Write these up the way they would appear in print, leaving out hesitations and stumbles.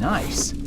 nice.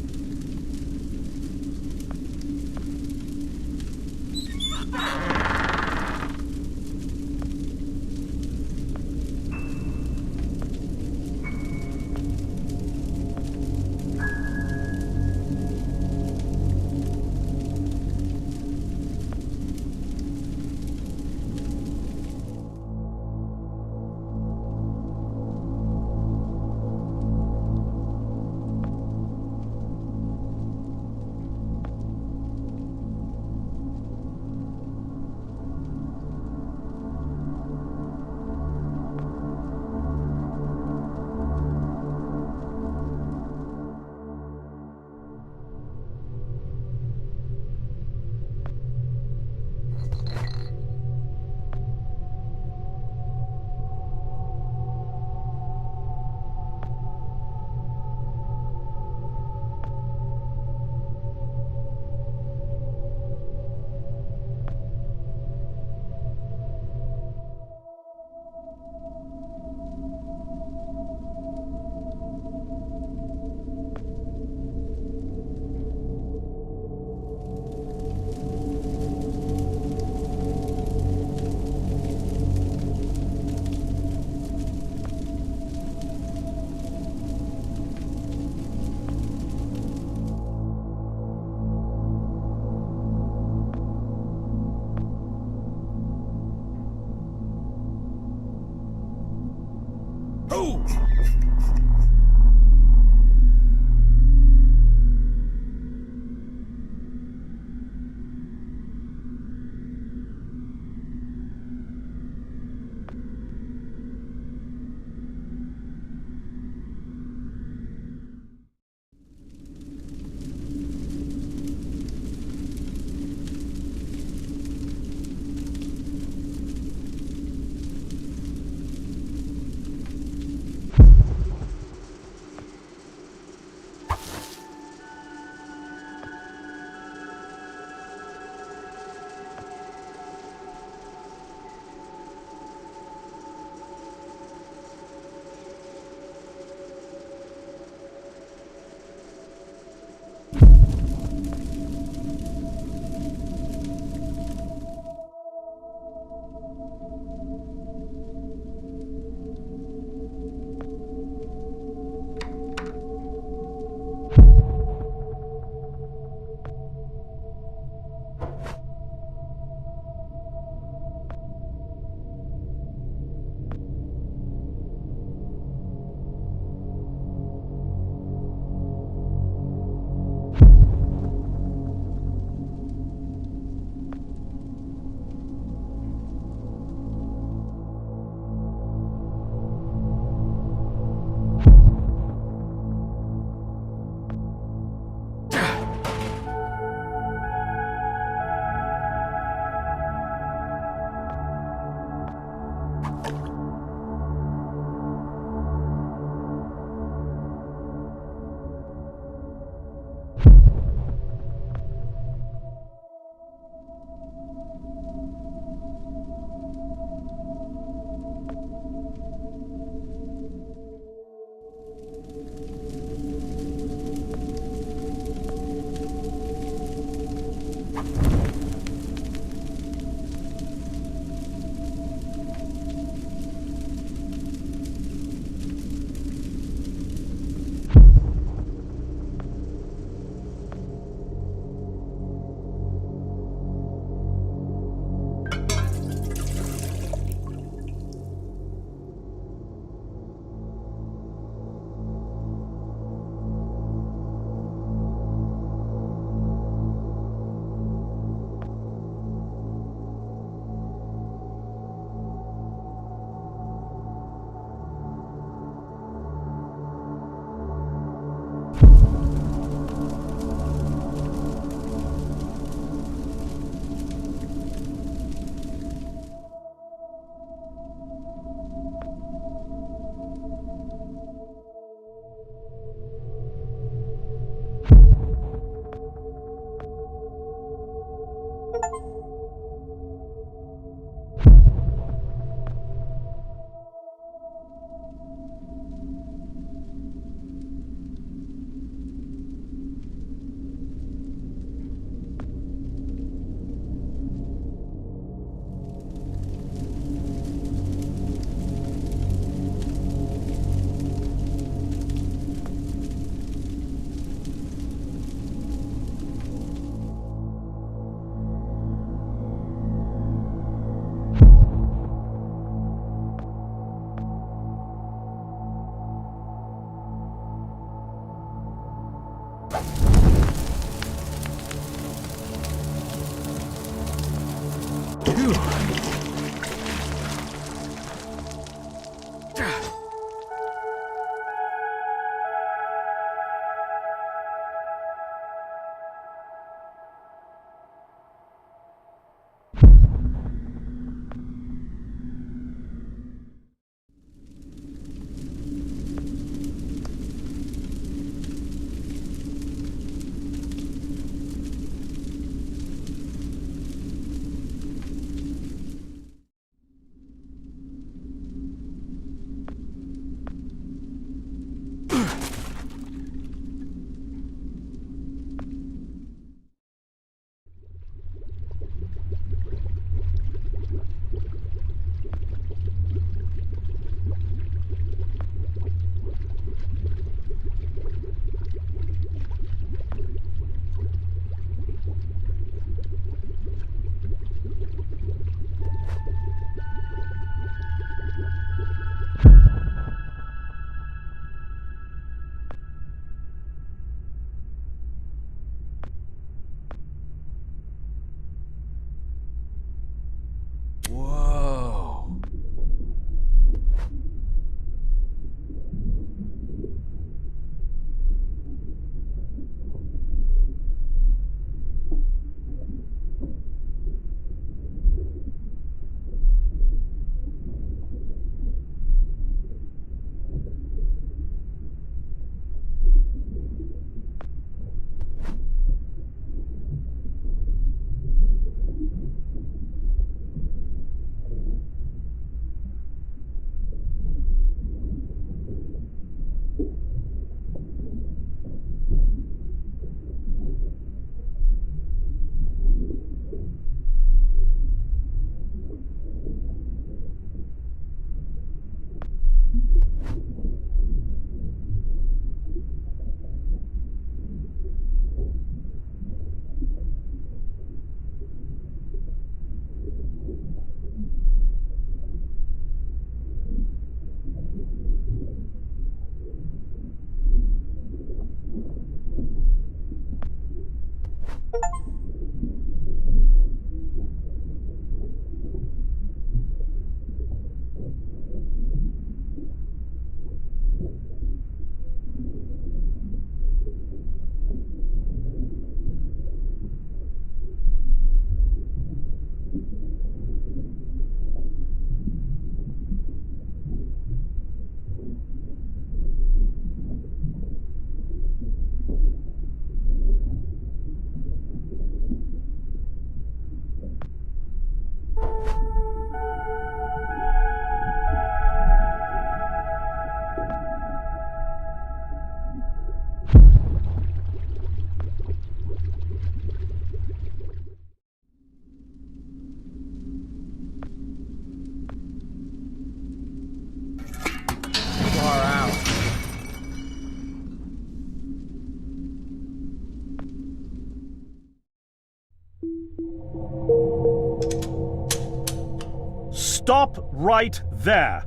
Stop right there!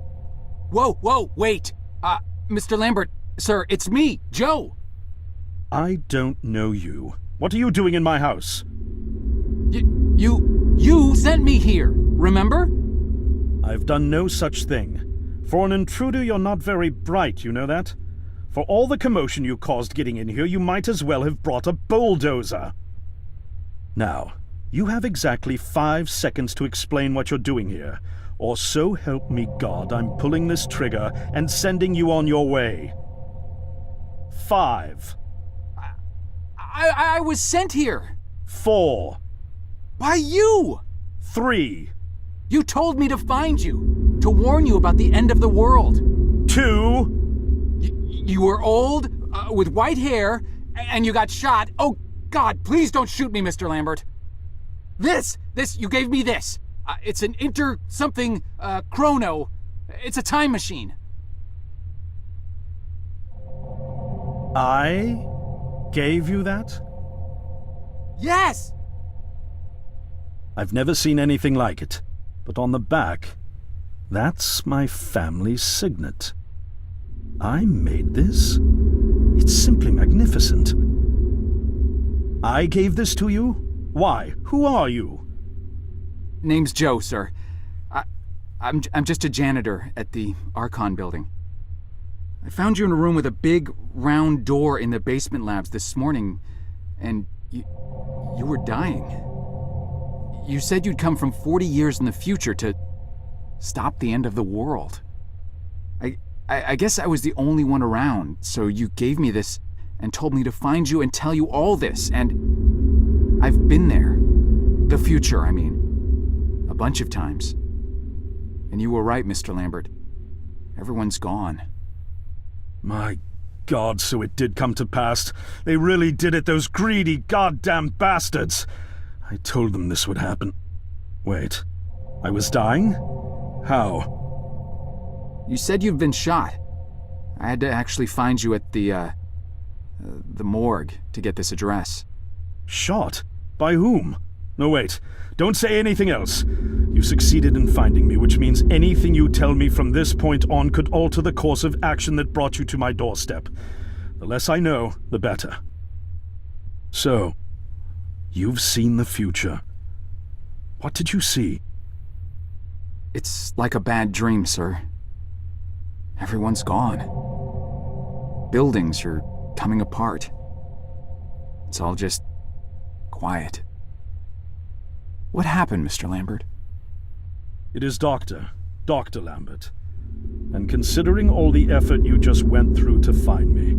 Whoa, wait! Mr. Lambert, sir, it's me, Joe! I don't know you. What are you doing in my house? You sent me here, remember? I've done no such thing. For an intruder, you're not very bright, you know that? For all the commotion you caused getting in here, you might as well have brought a bulldozer. Now, you have exactly 5 seconds to explain what you're doing here, or so help me God, I'm pulling this trigger and sending you on your way. 5. I was sent here. 4. By you! 3. You told me to find you, to warn you about the end of the world. 2. You were old, with white hair, and you got shot. Oh, God, please don't shoot me, Mr. Lambert. This, you gave me this. It's an chrono. It's a time machine. I gave you that? Yes! I've never seen anything like it, but on the back, that's my family's signet. I made this? It's simply magnificent. I gave this to you? Why? Who are you? name's Joe, sir. I'm just a janitor at the Archon building. I found you in a room with a big, round door in the basement labs this morning, and you were dying. You said you'd come from 40 years in the future to stop the end of the world. I guess I was the only one around, so you gave me this and told me to find you and tell you all this, and I've been there. The future, I mean. A bunch of times. And you were right, Mr. Lambert. Everyone's gone. My God, so it did come to pass. They really did it, those greedy goddamn bastards. I told them this would happen. Wait, I was dying? How? You said you've been shot. I had to actually find you at the morgue to get this address. Shot? By whom? No, wait. Don't say anything else. You succeeded in finding me, which means anything you tell me from this point on could alter the course of action that brought you to my doorstep. The less I know, the better. So, you've seen the future. What did you see? It's like a bad dream, sir. Everyone's gone. Buildings are coming apart. It's all just quiet. What happened, Mr. Lambert? It is Dr. Lambert. And considering all the effort you just went through to find me,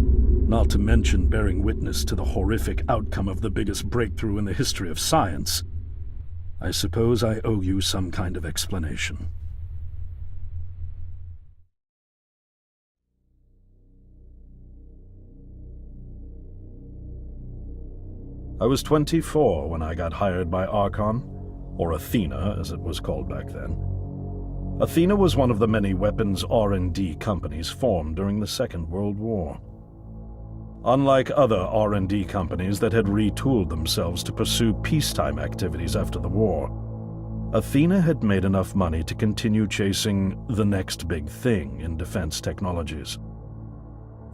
not to mention bearing witness to the horrific outcome of the biggest breakthrough in the history of science, I suppose I owe you some kind of explanation. I was 24 when I got hired by Archon, or Athena as it was called back then. Athena was one of the many weapons R&D companies formed during the Second World War. Unlike other R&D companies that had retooled themselves to pursue peacetime activities after the war, Athena had made enough money to continue chasing the next big thing in defense technologies.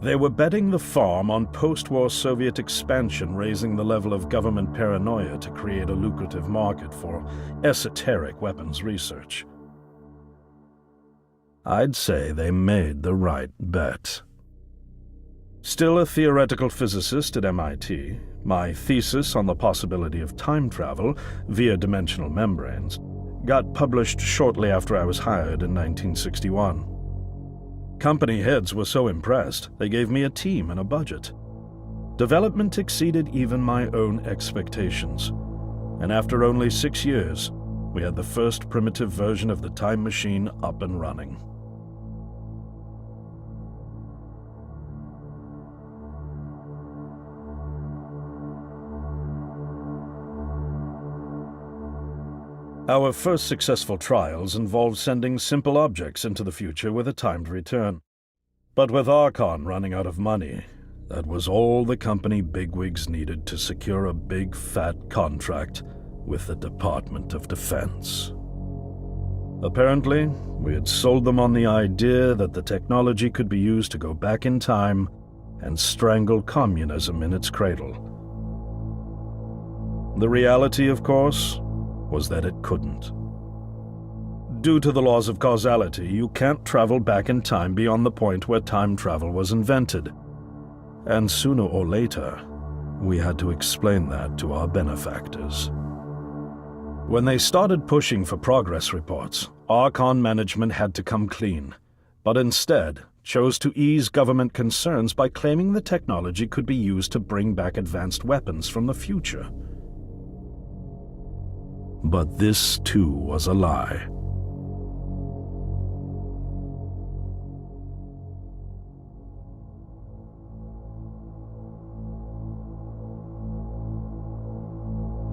They were betting the farm on post-war Soviet expansion, raising the level of government paranoia to create a lucrative market for esoteric weapons research. I'd say they made the right bet. Still a theoretical physicist at MIT, my thesis on the possibility of time travel via dimensional membranes got published shortly after I was hired in 1961. Company heads were so impressed, they gave me a team and a budget. Development exceeded even my own expectations, and after only 6 years, we had the first primitive version of the time machine up and running. Our first successful trials involved sending simple objects into the future with a timed return. But with Archon running out of money, that was all the company bigwigs needed to secure a big fat contract with the Department of Defense. Apparently, we had sold them on the idea that the technology could be used to go back in time and strangle communism in its cradle. The reality, of course, was that it couldn't. Due to the laws of causality, you can't travel back in time beyond the point where time travel was invented. And sooner or later, we had to explain that to our benefactors. When they started pushing for progress reports, Archon management had to come clean, but instead chose to ease government concerns by claiming the technology could be used to bring back advanced weapons from the future. But this, too, was a lie.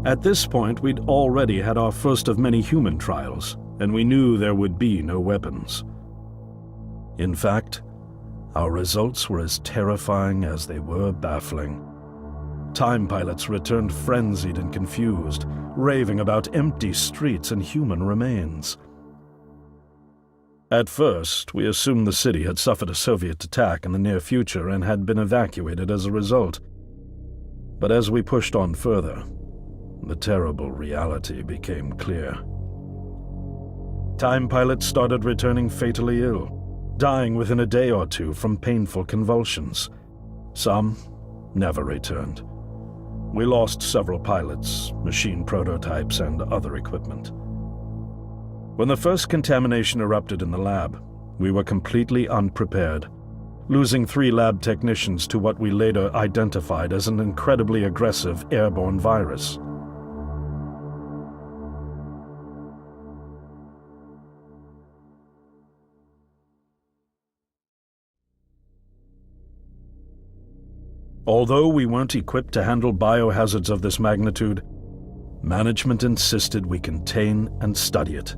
At this point, we'd already had our first of many human trials, and we knew there would be no weapons. In fact, our results were as terrifying as they were baffling. Time pilots returned frenzied and confused, raving about empty streets and human remains. At first, we assumed the city had suffered a Soviet attack in the near future and had been evacuated as a result. But as we pushed on further, the terrible reality became clear. Time pilots started returning fatally ill, dying within a day or two from painful convulsions. Some never returned. We lost several pilots, machine prototypes, and other equipment. When the first contamination erupted in the lab, we were completely unprepared, losing 3 lab technicians to what we later identified as an incredibly aggressive airborne virus. Although we weren't equipped to handle biohazards of this magnitude, management insisted we contain and study it.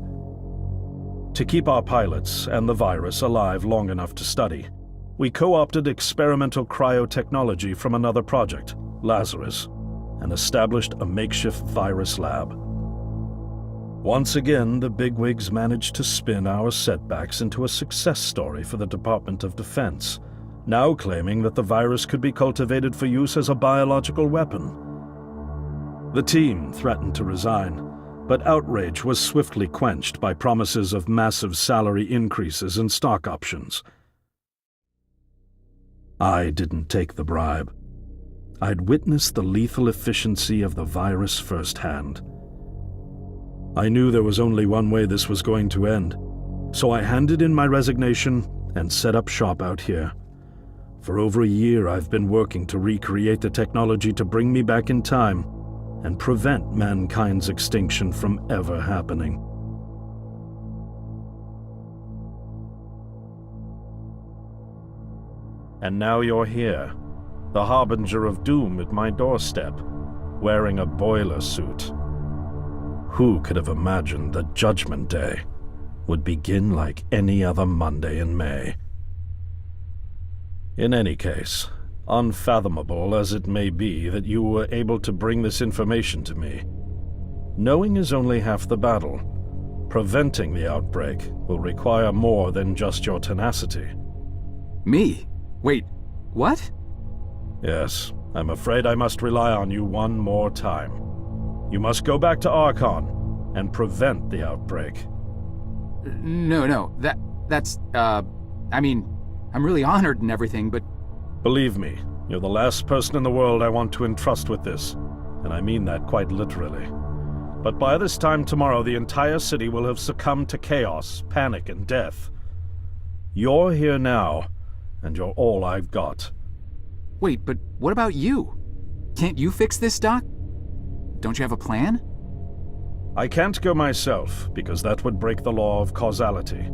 To keep our pilots and the virus alive long enough to study, we co-opted experimental cryotechnology from another project, Lazarus, and established a makeshift virus lab. Once again, the bigwigs managed to spin our setbacks into a success story for the Department of Defense, now claiming that the virus could be cultivated for use as a biological weapon. The team threatened to resign, but outrage was swiftly quenched by promises of massive salary increases and stock options. I didn't take the bribe. I'd witnessed the lethal efficiency of the virus firsthand. I knew there was only one way this was going to end, so I handed in my resignation and set up shop out here. For over a year, I've been working to recreate the technology to bring me back in time and prevent mankind's extinction from ever happening. And now you're here, the harbinger of doom at my doorstep, wearing a boiler suit. Who could have imagined that Judgment Day would begin like any other Monday in May? In any case, unfathomable as it may be that you were able to bring this information to me, knowing is only half the battle. Preventing the outbreak will require more than just your tenacity. Me? Wait, what? Yes, I'm afraid I must rely on you one more time. You must go back to Archon and prevent the outbreak. No, that's, I mean, I'm really honored and everything, but... Believe me, you're the last person in the world I want to entrust with this, and I mean that quite literally. But by this time tomorrow, the entire city will have succumbed to chaos, panic, and death. You're here now, and you're all I've got. Wait, but what about you? Can't you fix this, Doc? Don't you have a plan? I can't go myself, because that would break the law of causality.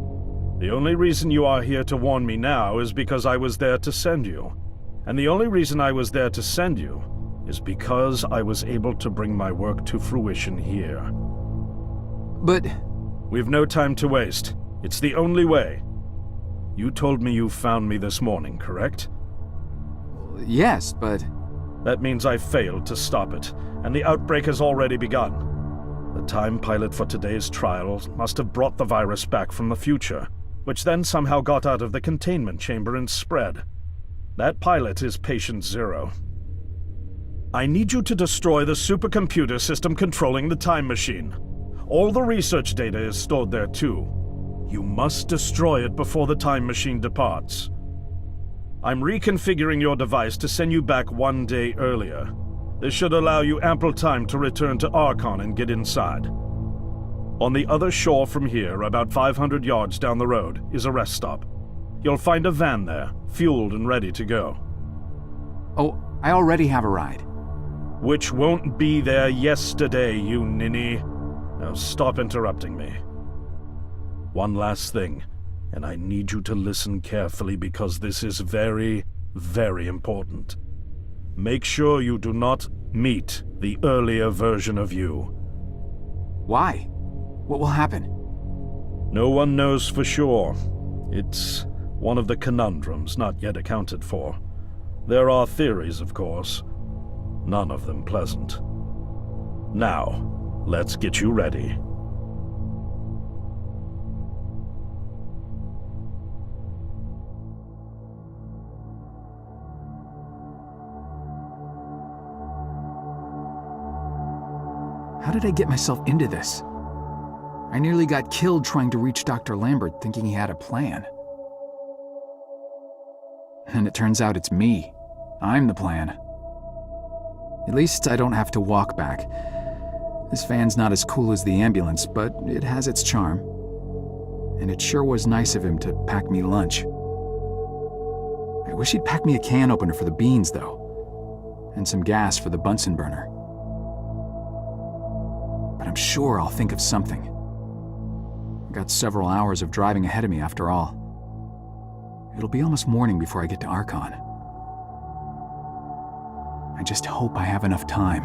The only reason you are here to warn me now is because I was there to send you. And the only reason I was there to send you is because I was able to bring my work to fruition here. But... We've no time to waste. It's the only way. You told me you found me this morning, correct? Yes, but... That means I failed to stop it, and the outbreak has already begun. The time pilot for today's trial must have brought the virus back from the future, which then somehow got out of the containment chamber and spread. That pilot is Patient Zero. I need you to destroy the supercomputer system controlling the time machine. All the research data is stored there too. You must destroy it before the time machine departs. I'm reconfiguring your device to send you back 1 day earlier. This should allow you ample time to return to Archon and get inside. On the other shore from here, about 500 yards down the road, is a rest stop. You'll find a van there, fueled and ready to go. Oh, I already have a ride. Which won't be there yesterday, you ninny. Now stop interrupting me. One last thing, and I need you to listen carefully because this is very, very important. Make sure you do not meet the earlier version of you. Why? What will happen? No one knows for sure. It's one of the conundrums not yet accounted for. There are theories, of course. None of them pleasant. Now, let's get you ready. How did I get myself into this? I nearly got killed trying to reach Dr. Lambert thinking he had a plan. And it turns out it's me. I'm the plan. At least I don't have to walk back. This van's not as cool as the ambulance, but it has its charm. And it sure was nice of him to pack me lunch. I wish he'd pack me a can opener for the beans, though. And some gas for the Bunsen burner. But I'm sure I'll think of something. I've got several hours of driving ahead of me after all. It'll be almost morning before I get to Archon. I just hope I have enough time.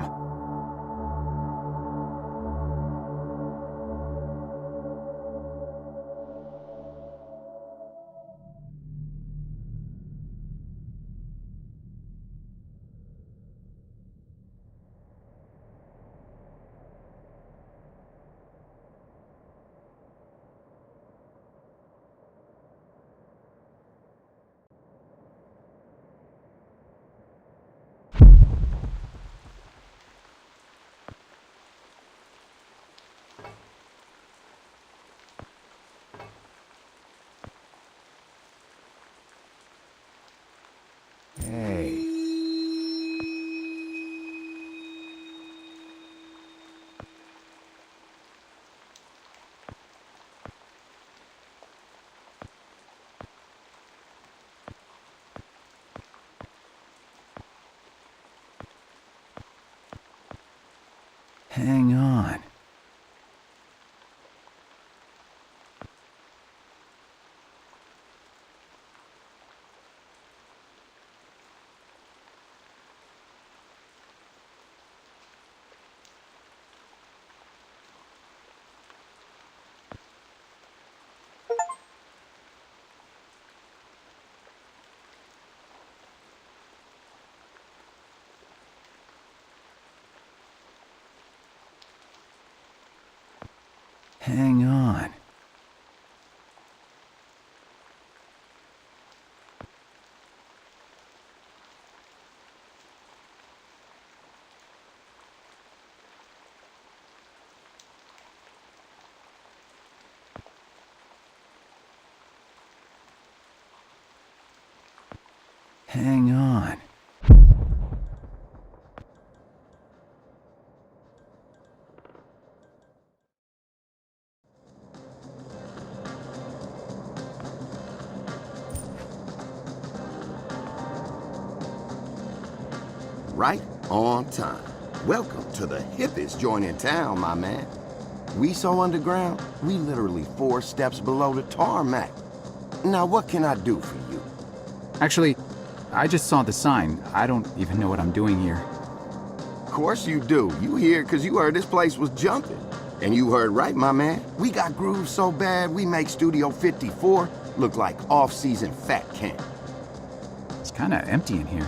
Hey. Hang on. Hang on. Hang on. Right on time. Welcome to the hippest joint in town, my man. We so underground, we literally 4 steps below the tarmac. Now what can I do for you? Actually, I just saw the sign. I don't even know what I'm doing here. Of course you do. You here because you heard this place was jumping. And you heard right, my man. We got grooves so bad, we make Studio 54 look like off-season fat camp. It's kind of empty in here.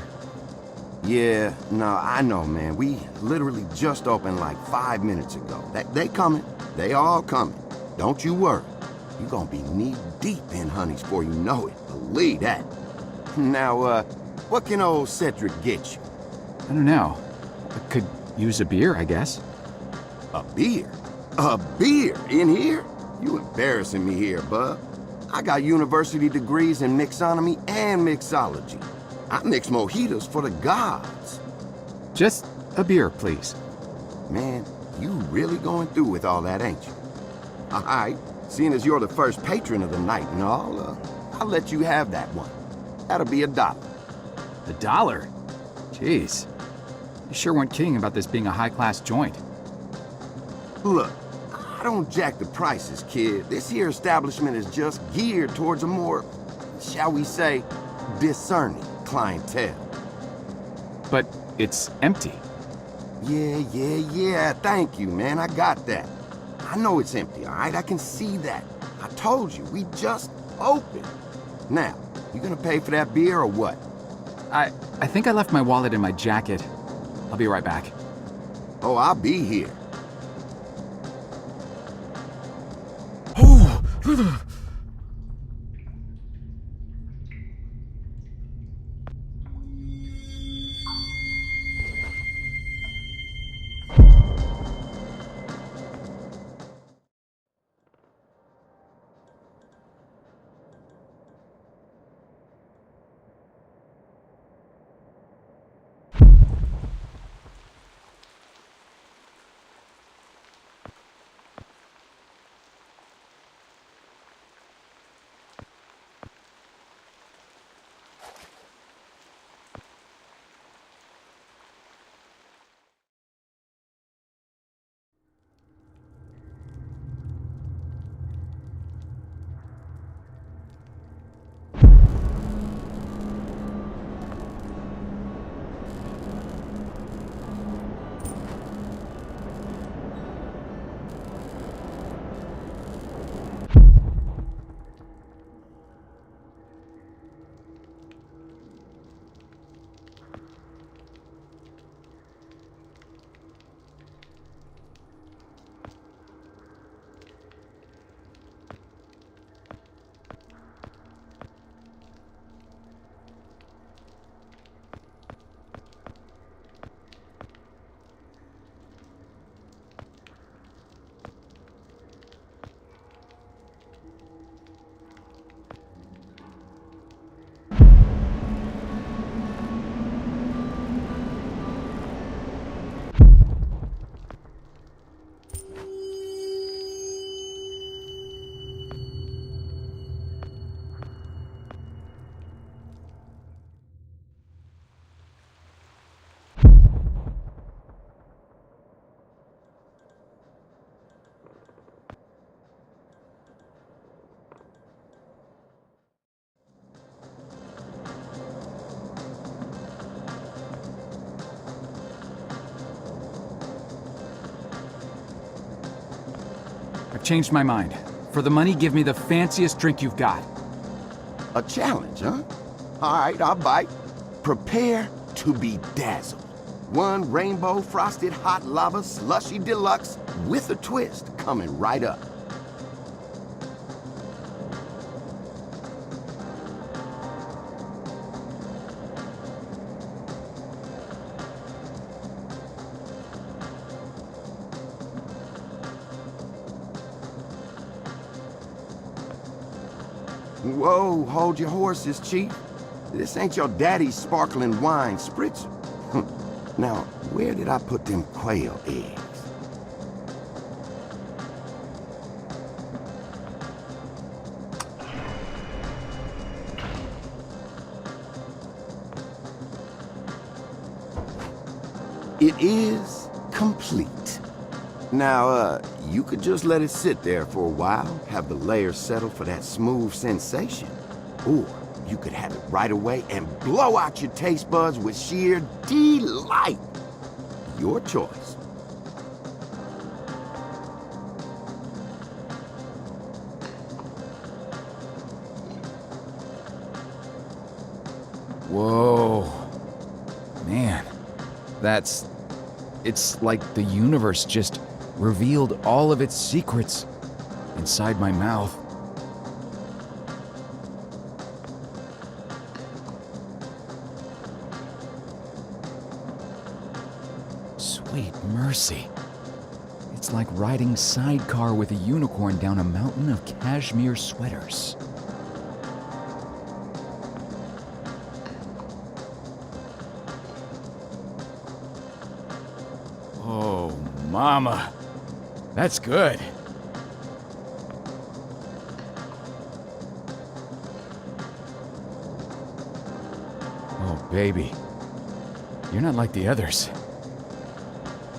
Yeah, no, I know, man. We literally just opened like 5 minutes ago. They coming. They all coming. Don't you worry. You gonna be knee-deep in honeys before you know it. Believe that. Now, what can old Cedric get you? I don't know. I could use a beer, I guess. A beer? A beer in here? You embarrassing me here, bub. I got university degrees in mixonomy and mixology. I mix mojitos for the gods. Just a beer, please. Man, you really going through with all that, ain't you? All right, seeing as you're the first patron of the night and all, I'll let you have that one. That'll be $1. $1? Jeez. You sure weren't kidding about this being a high-class joint. Look, I don't jack the prices, kid. This here establishment is just geared towards a more, shall we say, discerning clientele. But it's empty. Yeah. Thank you, man. I got that. I know it's empty, all right? I can see that. I told you, we just opened. Now, you gonna pay for that beer or what? I think I left my wallet in my jacket. I'll be right back. Oh, I'll be here. I've changed my mind. For the money, give me the fanciest drink you've got. A challenge, huh? All right, I'll bite. Prepare to be dazzled. One rainbow frosted hot lava slushy deluxe with a twist coming right up. Whoa, hold your horses, Chief. This ain't your daddy's sparkling wine spritzer. Now, where did I put them quail eggs? It is complete. Now, you could just let it sit there for a while, have the layers settle for that smooth sensation. Or you could have it right away and blow out your taste buds with sheer delight. Your choice. Whoa. Man, it's like the universe just revealed all of its secrets inside my mouth. Sweet mercy. It's like riding sidecar with a unicorn down a mountain of cashmere sweaters. Oh, mama. That's good. Oh, baby. You're not like the others.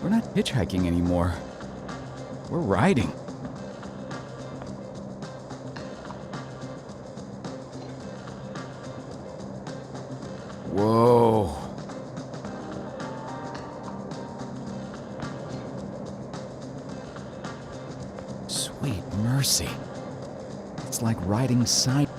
We're not hitchhiking anymore. We're riding. Whoa. Sweet mercy. It's like riding side...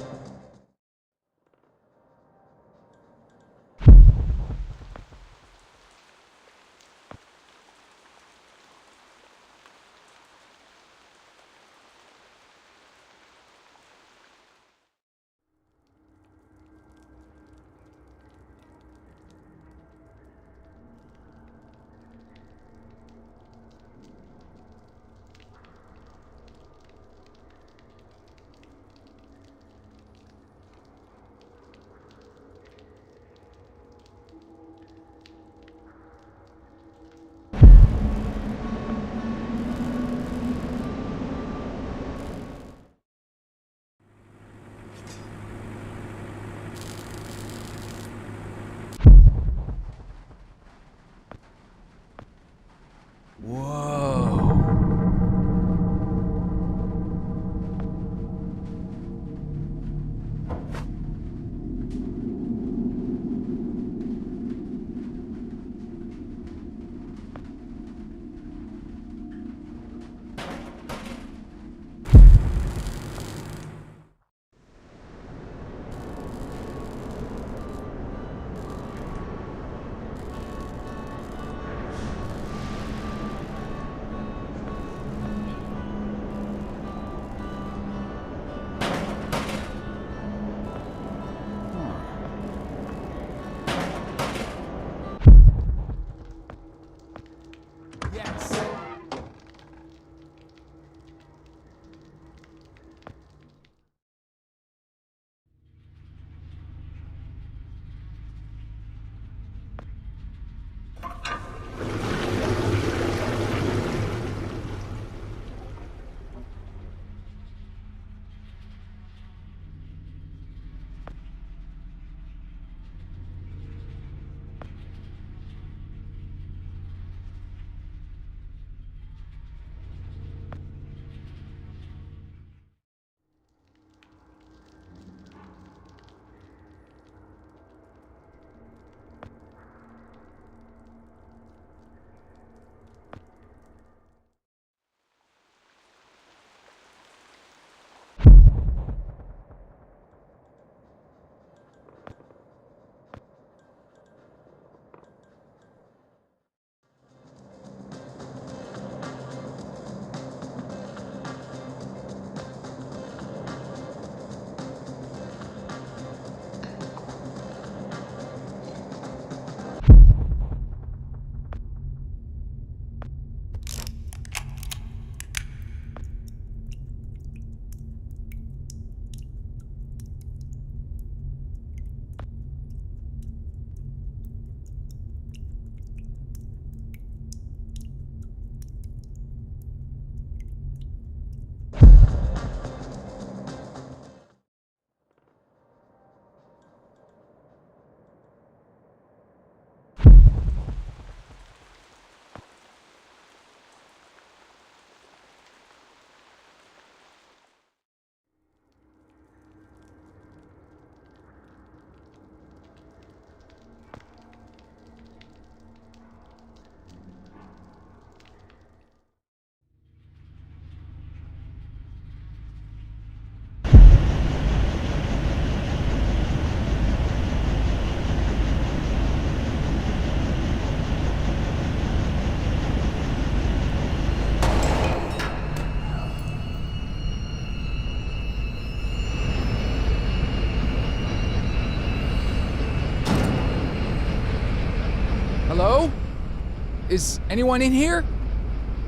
Is anyone in here?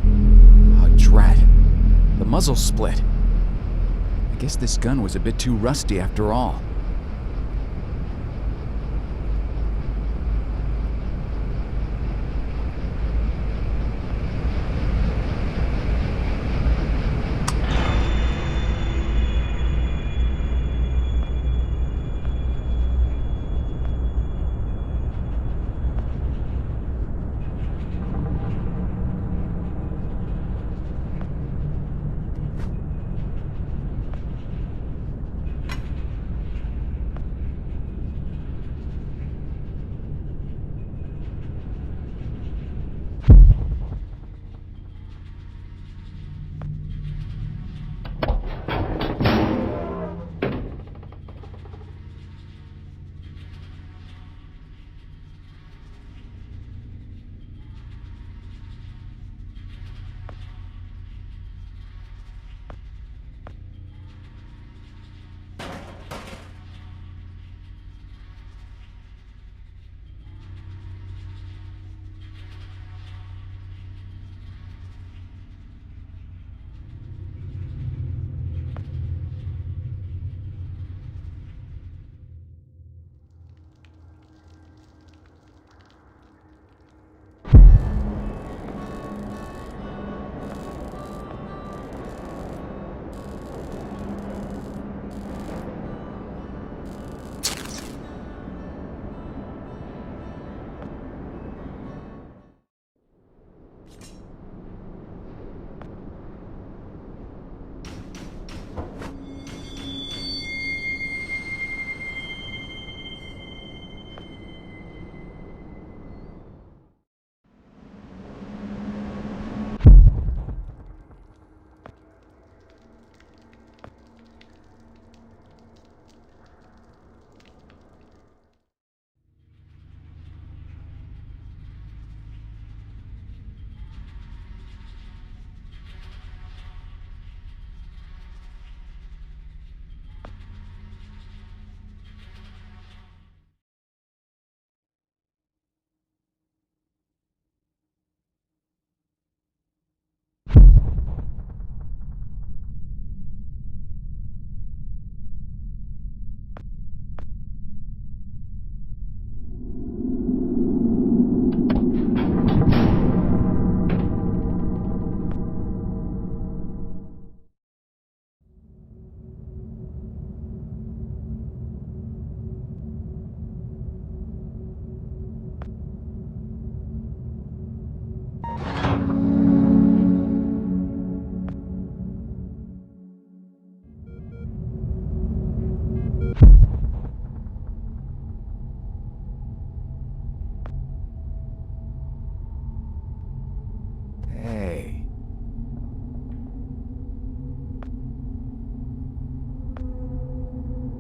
Oh, drat. The muzzle's split. I guess this gun was a bit too rusty after all.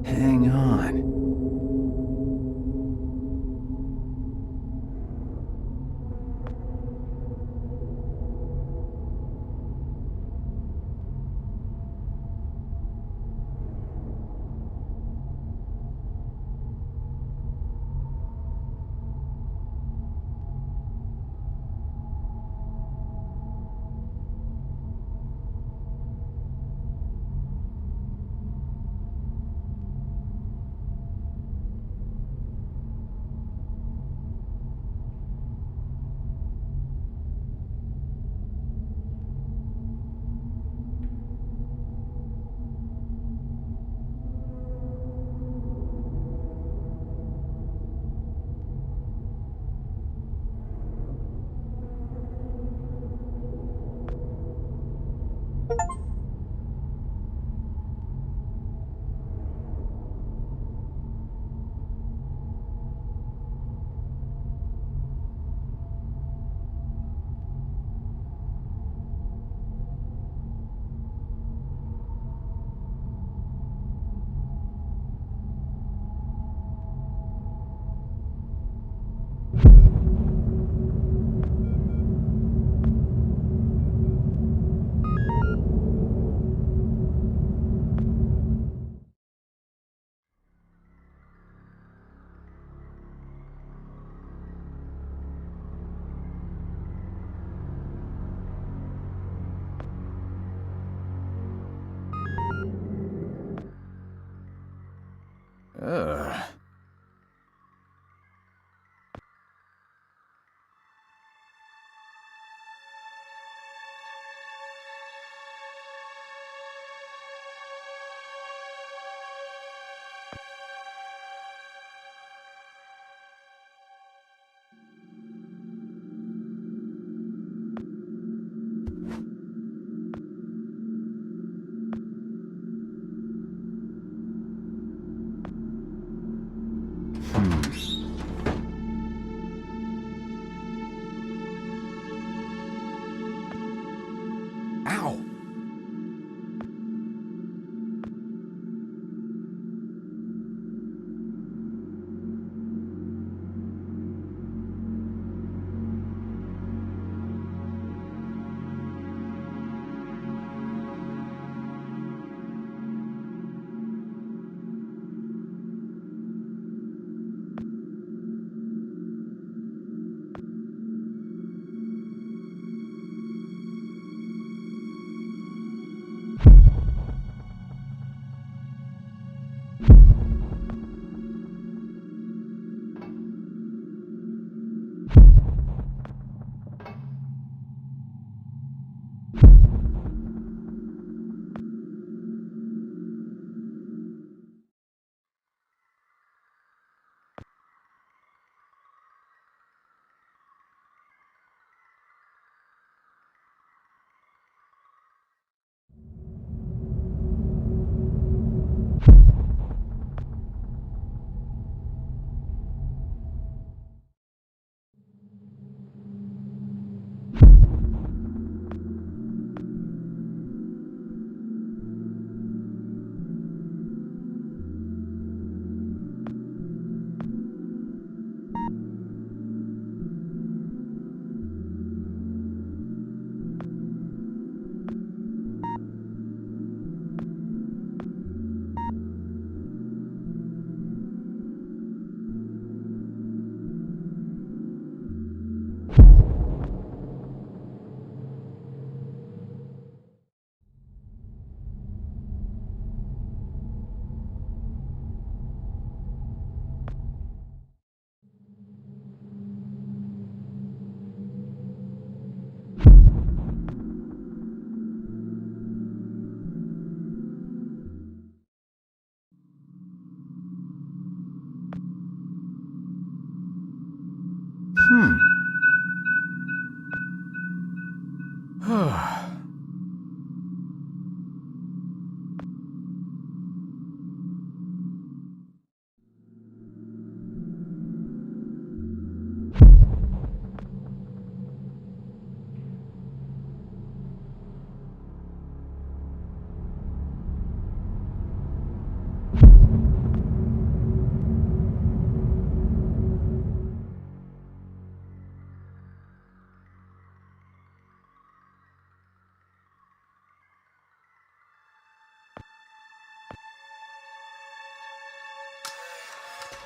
Hang on.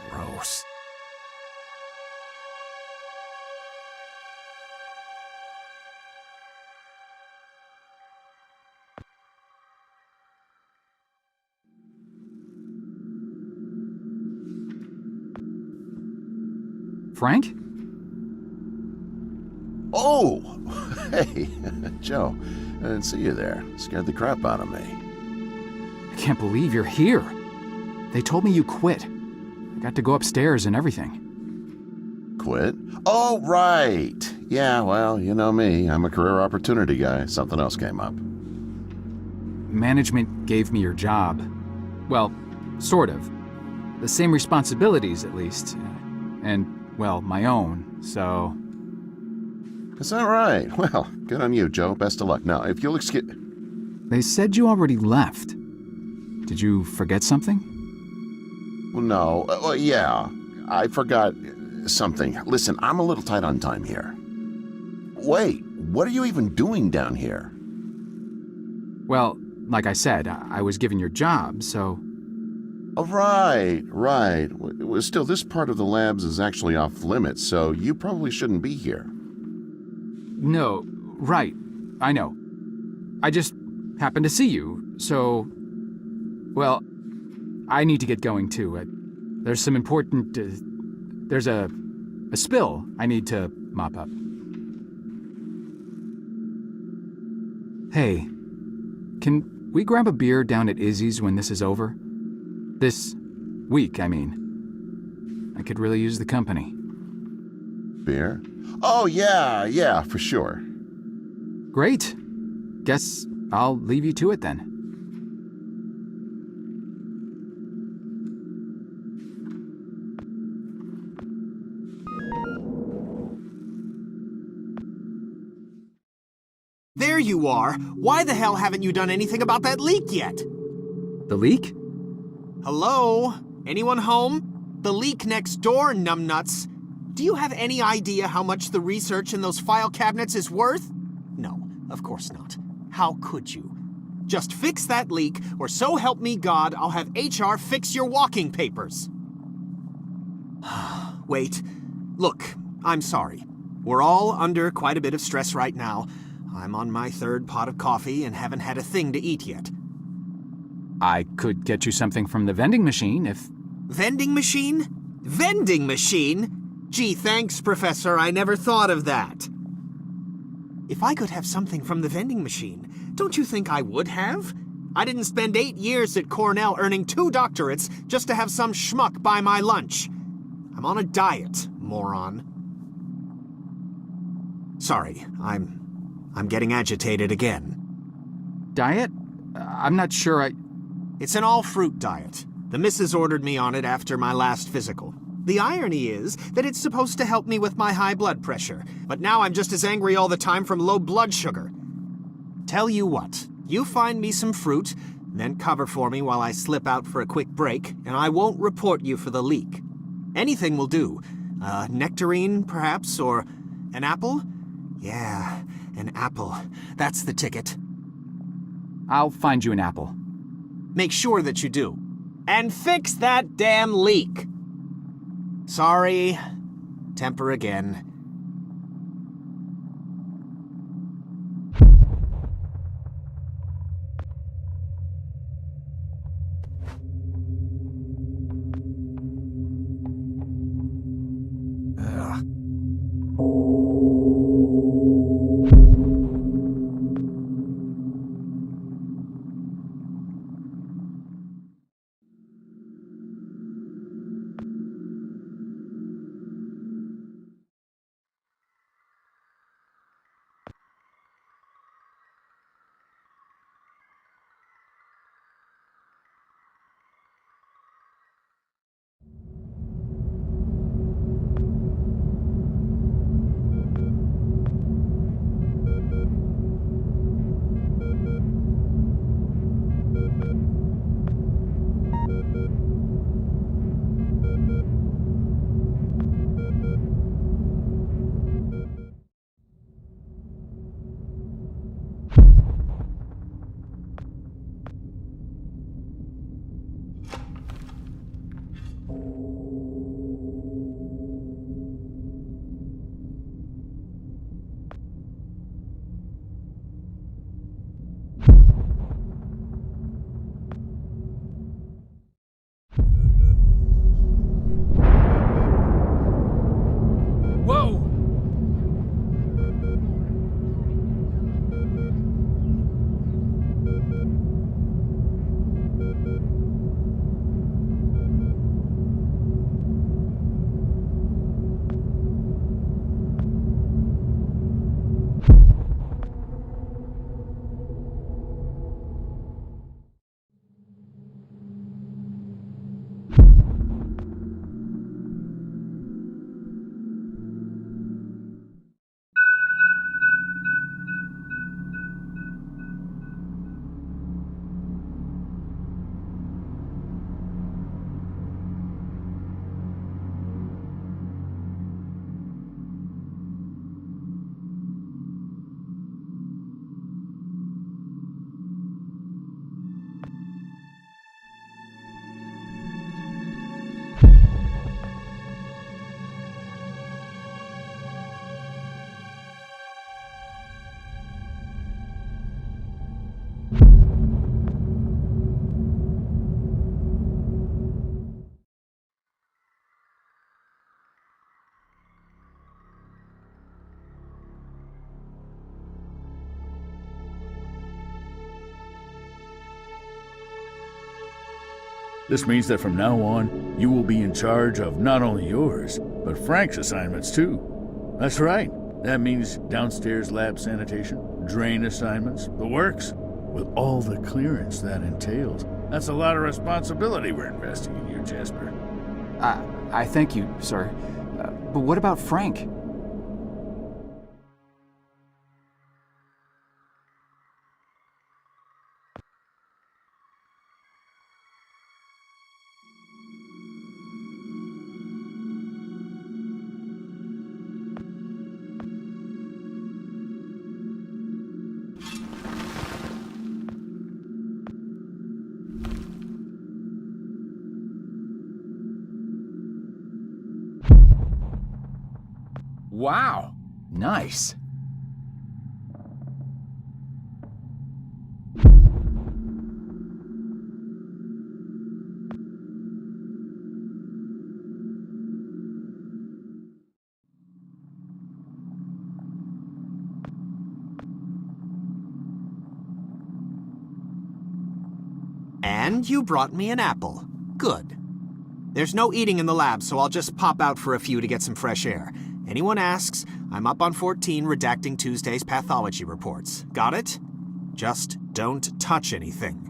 Gross. Frank? Oh! Hey, Joe. I didn't see you there. Scared the crap out of me. I can't believe you're here. They told me you quit. I got to go upstairs and everything. Quit? Oh, right. Yeah, well, you know me. I'm a career opportunity guy. Something else came up. Management gave me your job. Well, sort of. The same responsibilities, at least. And, well, my own, so... Is that right? Well, good on you, Joe. Best of luck. Now, if you'll excuse... They said you already left. Did you forget something? Well, no. Well, yeah. I forgot something. Listen, I'm a little tight on time here. Wait, what are you even doing down here? Well, like I said, I was given your job, so... Oh, right. Well, still, this part of the labs is actually off limits, so you probably shouldn't be here. No, right. I know. I just happened to see you, so... Well, I need to get going too. There's some important... there's a spill I need to mop up. Hey, can we grab a beer down at Izzy's when this is over? This week, I mean. I could really use the company. Beer? Oh, yeah, for sure. Great. Guess I'll leave you to it then. There you are. Why the hell haven't you done anything about that leak yet? The leak? Hello? Anyone home? The leak next door, numbnuts. Do you have any idea how much the research in those file cabinets is worth? No, of course not. How could you? Just fix that leak, or so help me God, I'll have HR fix your walking papers. Wait. Look, I'm sorry. We're all under quite a bit of stress right now. I'm on my third pot of coffee and haven't had a thing to eat yet. I could get you something from the vending machine if... Vending machine? Vending machine? Gee, thanks, Professor. I never thought of that. If I could have something from the vending machine, don't you think I would have? I didn't spend 8 years at Cornell earning 2 doctorates just to have some schmuck buy my lunch. I'm on a diet, moron. Sorry, I'm getting agitated again. Diet? I'm not sure I... It's an all-fruit diet. The missus ordered me on it after my last physical. The irony is that it's supposed to help me with my high blood pressure, but now I'm just as angry all the time from low blood sugar. Tell you what, you find me some fruit, then cover for me while I slip out for a quick break, and I won't report you for the leak. Anything will do. Nectarine, perhaps, or an apple? Yeah, an apple. That's the ticket. I'll find you an apple. Make sure that you do. And fix that damn leak! Sorry. Temper again. This means that from now on, you will be in charge of not only yours, but Frank's assignments too. That's right. That means downstairs lab sanitation, drain assignments, the works, with all the clearance that entails. That's a lot of responsibility we're investing in you, Jasper. I thank you, sir. But what about Frank? Wow, nice. And you brought me an apple. Good. There's no eating in the lab, so I'll just pop out for a few to get some fresh air. Anyone asks, I'm up on 14 redacting Tuesday's pathology reports. Got it? Just don't touch anything.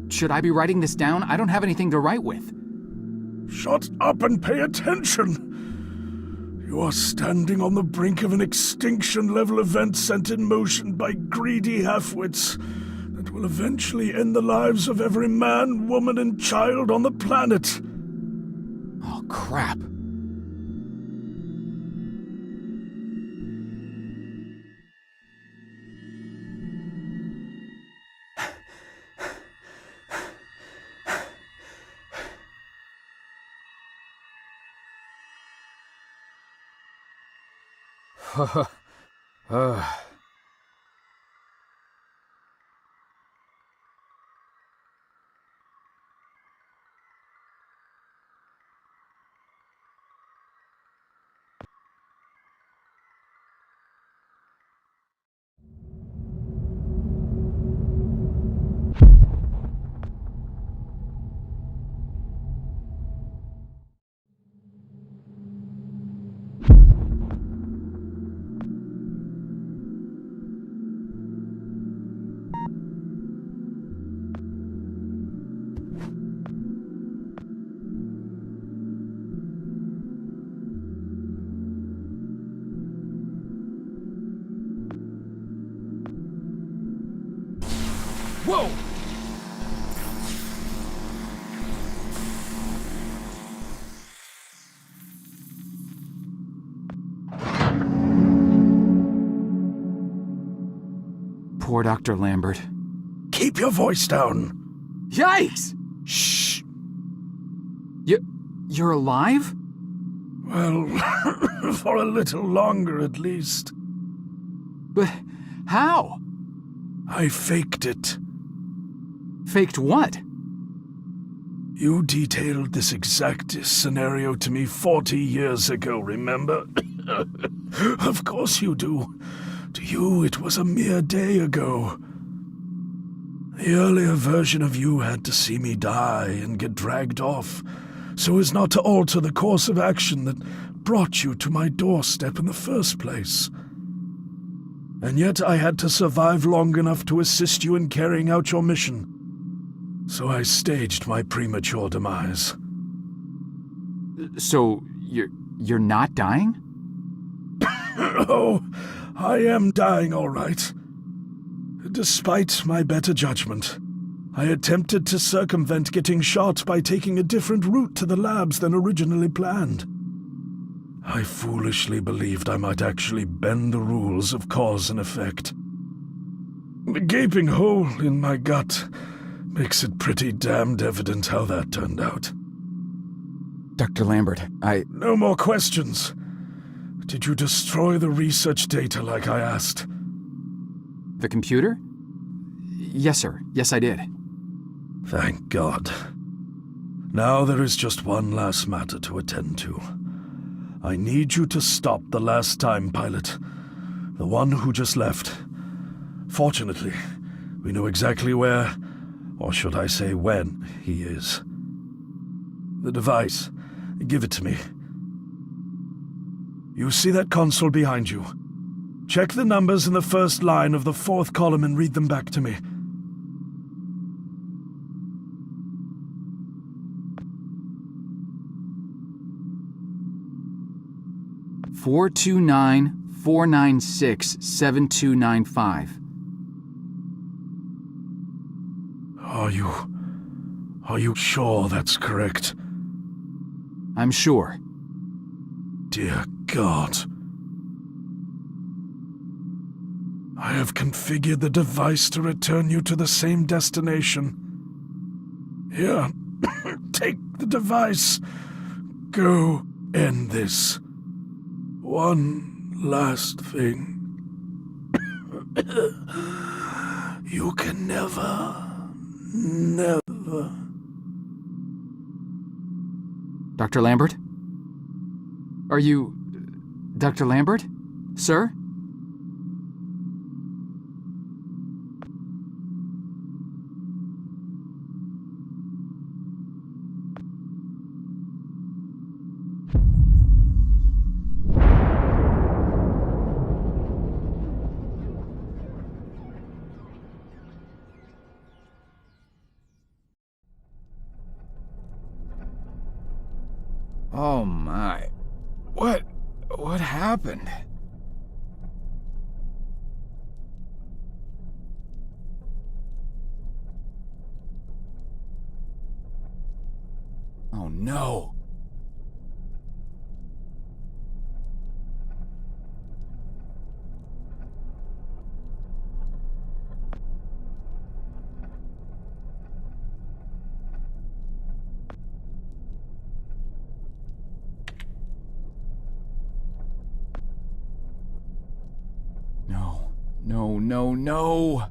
Should I be writing this down? I don't have anything to write with. Shut up and pay attention! You are standing on the brink of an extinction-level event sent in motion by greedy halfwits that will eventually end the lives of every man, woman, and child on the planet. Oh, crap. Whoa! Poor Dr. Lambert. Keep your voice down. Yikes! Shh. You're alive? Well, for a little longer at least. But how? I faked it. Faked what? You detailed this exact scenario to me 40 years ago, remember? Of course you do. To you, it was a mere day ago. The earlier version of you had to see me die and get dragged off, so as not to alter the course of action that brought you to my doorstep in the first place. And yet I had to survive long enough to assist you in carrying out your mission. So I staged my premature demise. So, you're not dying? Oh, I am dying all right. Despite my better judgment, I attempted to circumvent getting shot by taking a different route to the labs than originally planned. I foolishly believed I might actually bend the rules of cause and effect. The gaping hole in my gut makes it pretty damned evident how that turned out. Dr. Lambert, No more questions. Did you destroy the research data like I asked? The computer? Yes, sir. Yes, I did. Thank God. Now there is just one last matter to attend to. I need you to stop the last time pilot, the one who just left. Fortunately, we know exactly where, or should I say when, he is. The device. Give it to me. You see that console behind you? Check the numbers in the first line of the fourth column and read them back to me. $429-496-7295. Are you sure that's correct? I'm sure. Dear God. I have configured the device to return you to the same destination. Here, take the device. Go end this. One last thing. You can never. Dr. Lambert? Are you... Dr. Lambert? Sir? Oh my. What happened? Oh no. No.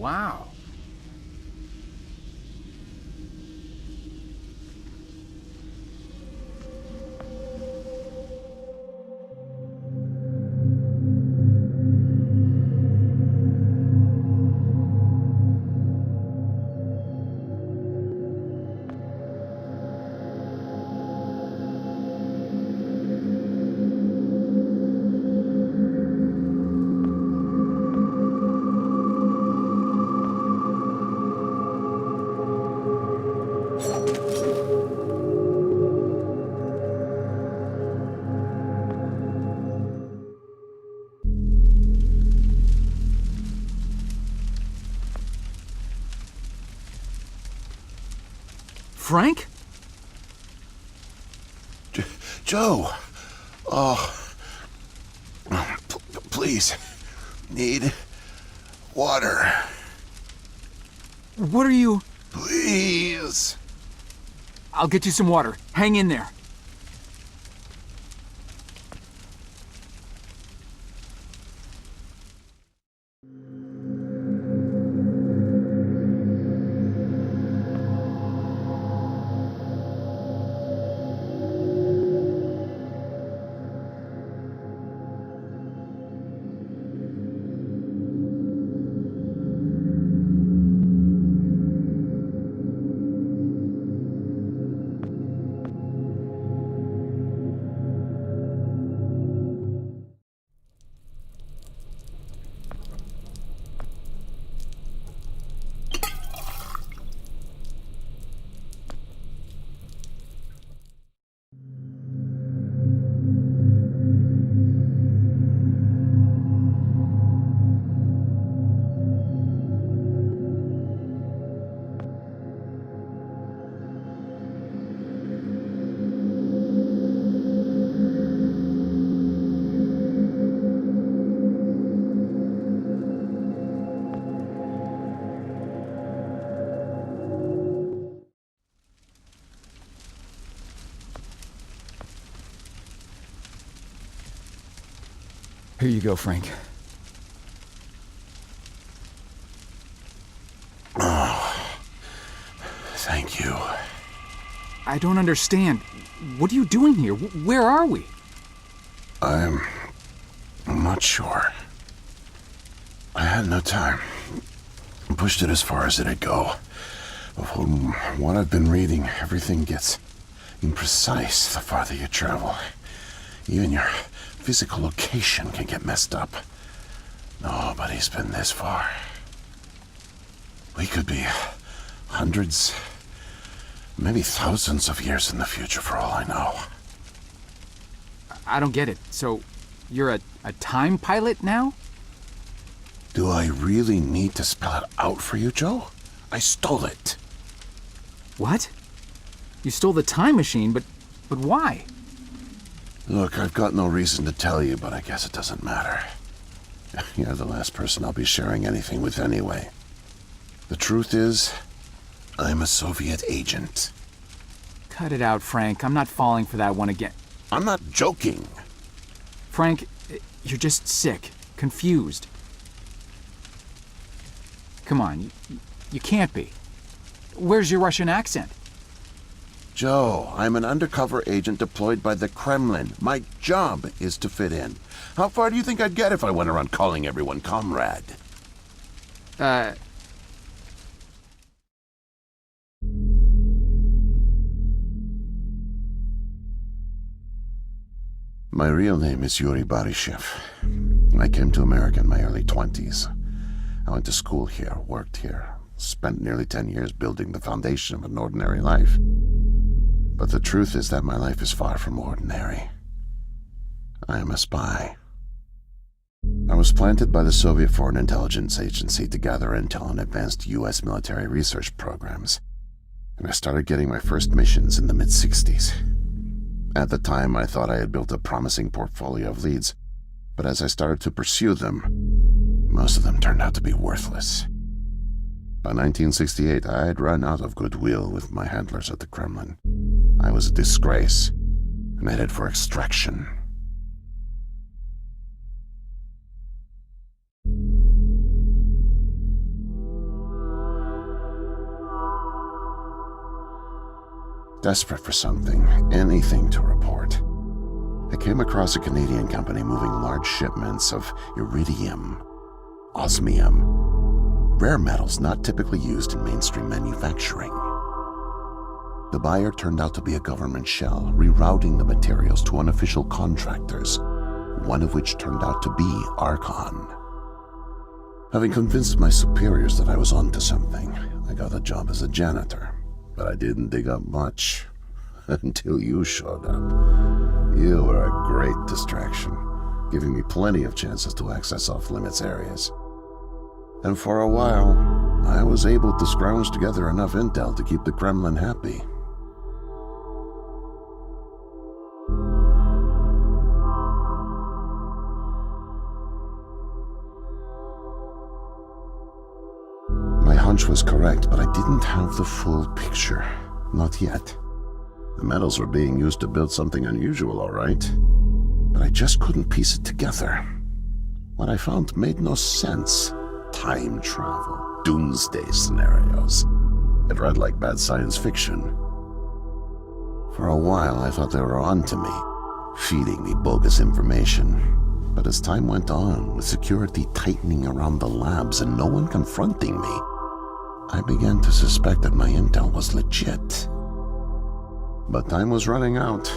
Wow. Frank? Joe! Oh. Please. Need water. What are you... Please. I'll get you some water. Hang in there. Here you go, Frank. Thank you. I don't understand. What are you doing here? Where are we? I'm not sure. I had no time. I pushed it as far as it'd go. From what I've been reading, everything gets imprecise the farther you travel. Even your physical location can get messed up. Nobody's been this far. We could be hundreds, maybe thousands of years in the future for all I know. I don't get it. So, you're a time pilot now? Do I really need to spell it out for you, Joe? I stole it. What? You stole the time machine, but why? Look, I've got no reason to tell you, but I guess it doesn't matter. You're the last person I'll be sharing anything with anyway. The truth is, I'm a Soviet agent. Cut it out, Frank. I'm not falling for that one again. I'm not joking. Frank, you're just sick, confused. Come on, you can't be. Where's your Russian accent? Joe, I'm an undercover agent deployed by the Kremlin. My job is to fit in. How far do you think I'd get if I went around calling everyone comrade? My real name is Yuri Barishev. I came to America in my early 20s. I went to school here, worked here, spent nearly 10 years building the foundation of an ordinary life. But the truth is that my life is far from ordinary. I am a spy. I was planted by the Soviet Foreign Intelligence Agency to gather intel on advanced U.S. military research programs, and I started getting my first missions in the mid-60s. At the time, I thought I had built a promising portfolio of leads, but as I started to pursue them, most of them turned out to be worthless. By 1968, I had run out of goodwill with my handlers at the Kremlin. I was a disgrace, and headed for extraction. desperate for something, anything to report. I came across a Canadian company moving large shipments of iridium, osmium, rare metals not typically used in mainstream manufacturing. The buyer turned out to be a government shell, rerouting the materials to unofficial contractors, one of which turned out to be Archon. Having convinced my superiors that I was onto something, I got a job as a janitor, but I didn't dig up much until you showed up. You were a great distraction, giving me plenty of chances to access off-limits areas. And for a while, I was able to scrounge together enough intel to keep the Kremlin happy. My hunch was correct, but I didn't have the full picture. Not yet. The metals were being used to build something unusual, all right. But I just couldn't piece it together. What I found made no sense. Time travel, doomsday scenarios. It read like bad science fiction. For a while, I thought they were onto me, feeding me bogus information. But as time went on, with security tightening around the labs and no one confronting me, I began to suspect that my intel was legit. But time was running out,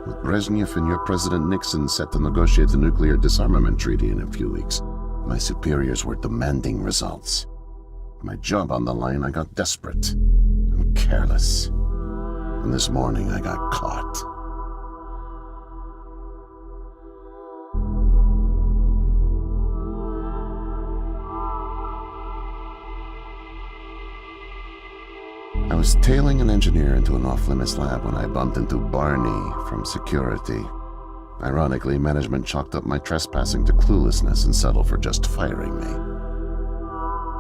with Brezhnev and your President Nixon set to negotiate the nuclear disarmament treaty in a few weeks. My superiors were demanding results. My job on the line, I got desperate and careless. And this morning I got caught. I was tailing an engineer into an off-limits lab when I bumped into Barney from security. Ironically, management chalked up my trespassing to cluelessness and settled for just firing me.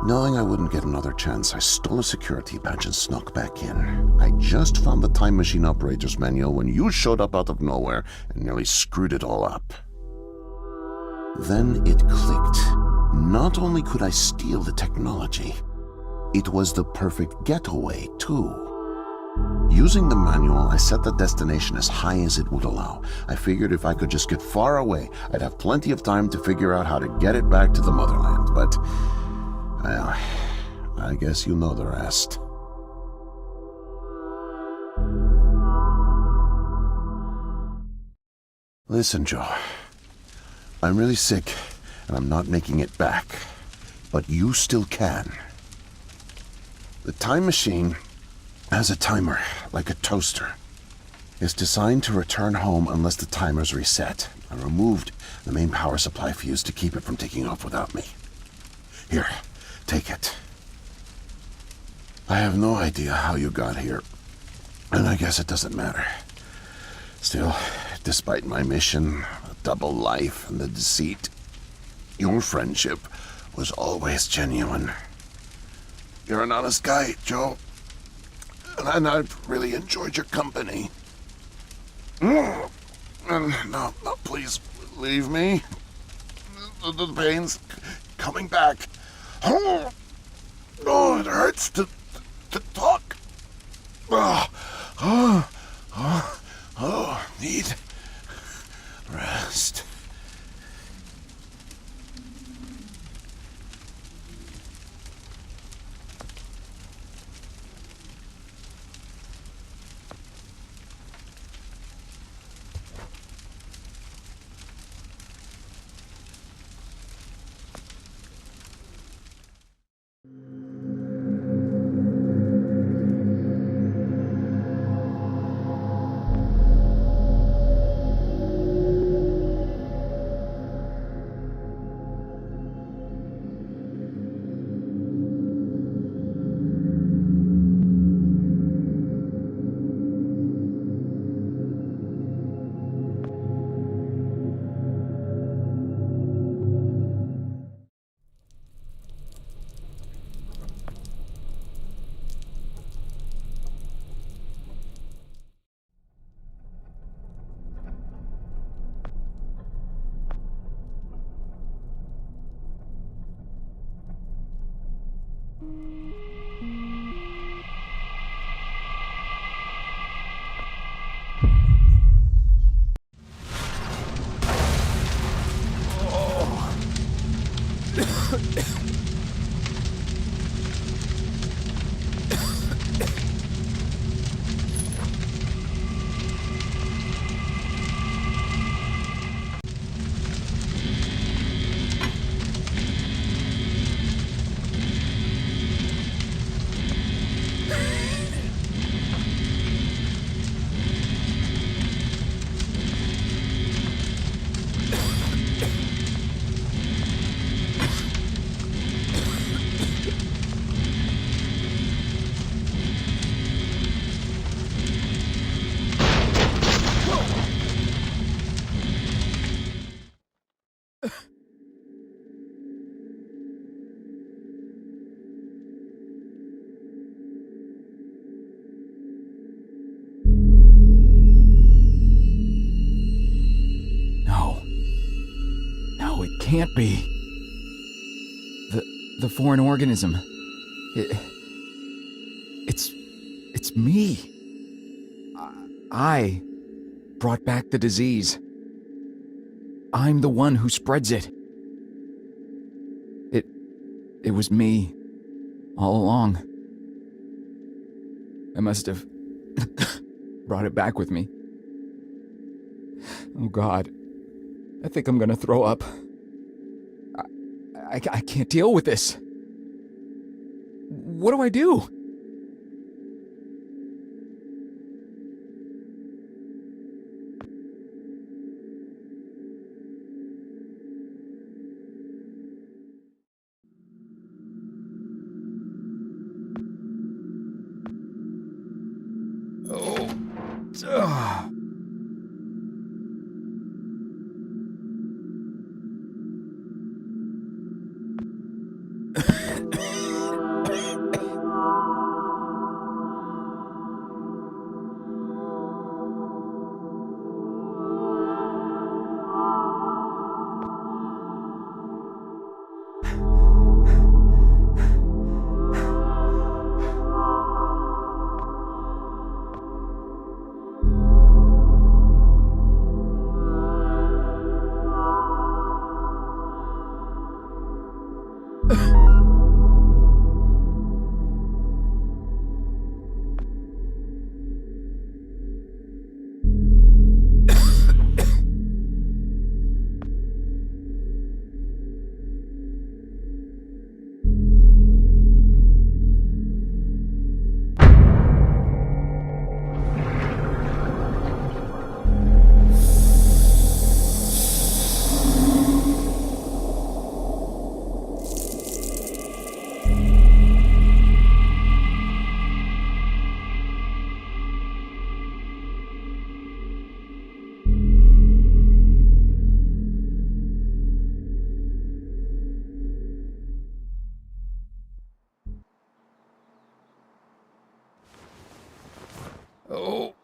Knowing I wouldn't get another chance, I stole a security badge and snuck back in. I just found the time machine operator's manual when you showed up out of nowhere and nearly screwed it all up. Then it clicked. Not only could I steal the technology, it was the perfect getaway, too. Using the manual, I set the destination as high as it would allow. I figured if I could just get far away, I'd have plenty of time to figure out how to get it back to the motherland. But, well, I guess you know the rest. Listen, Joe. I'm really sick, and I'm not making it back. But you still can. The time machine has a timer, like a toaster. It's designed to return home unless the timer's reset. I removed the main power supply fuse to keep it from taking off without me. Here, take it. I have no idea how you got here, and I guess it doesn't matter. Still, despite my mission, a double life, and the deceit, your friendship was always genuine. You're an honest guy, Joe. And I've really enjoyed your company. No, please leave me. The pain's coming back. Oh, it hurts to talk. Need rest. No. No, it can't be. The foreign organism. It's me. I brought back the disease. I'm the one who spreads it. It was me all along. I must have brought it back with me. Oh God, I think I'm gonna throw up. I can't deal with this. What do I do? Oh.